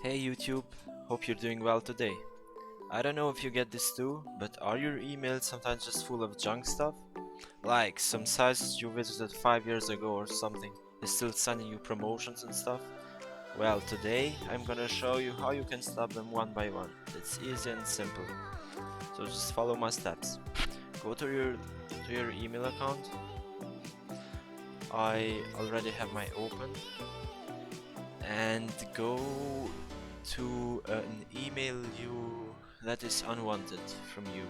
Hey YouTube, hope you're doing well today. I don't know if you get this too, but are your emails sometimes just full of junk stuff? Like some sites you visited 5 years ago or something is still sending you promotions and stuff? Well, today I'm gonna show you how you can stop them one by one. It's easy and simple. So just follow my steps. Go to your email account. I already have my open, and go to an email you that is unwanted from you.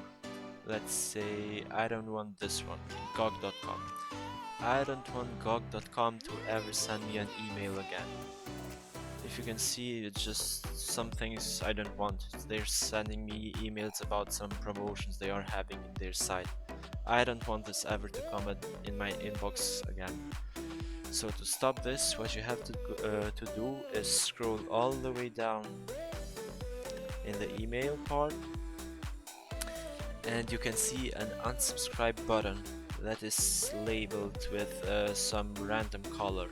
Let's say I don't want this one, gog.com. I don't want gog.com to ever send me an email again. If you can see, it's just some things I don't want. They're sending me emails about some promotions they are having in their site. I don't want this ever to come in my inbox again. So to stop this, what you have to do is scroll all the way down in the email part, and you can see an unsubscribe button that is labeled with some random color.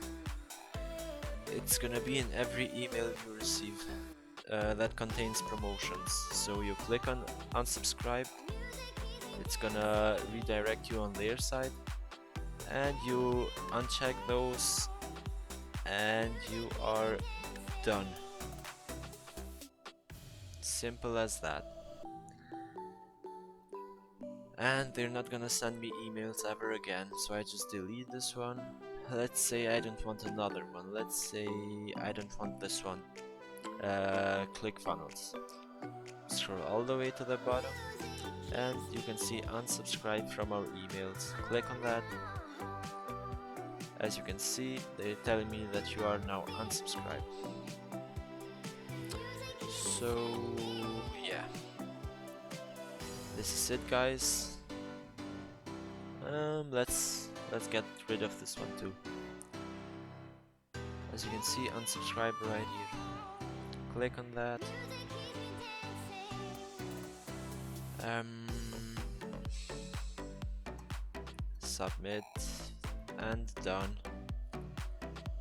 It's gonna be in every email you receive that contains promotions. So you click on unsubscribe, it's gonna redirect you on their side, and you uncheck those, and you are done. Simple as that. And they're not gonna send me emails ever again, so I just delete this one. Let's say I don't want another one. Let's say I don't want this one. Click funnels. Scroll all the way to the bottom, and you can see unsubscribe from our emails. Click on that. As you can see, they're telling me that you are now unsubscribed. So yeah, this is it, guys. Let's get rid of this one too. As you can see, unsubscribe right here. Click on that. Submit, and done.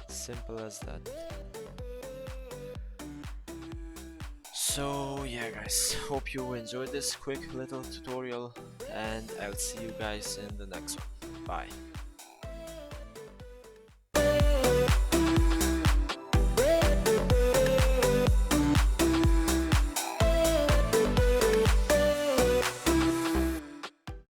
Simple as that. So yeah, guys, hope you enjoyed this quick little tutorial, and I'll see you guys in the next one. Bye.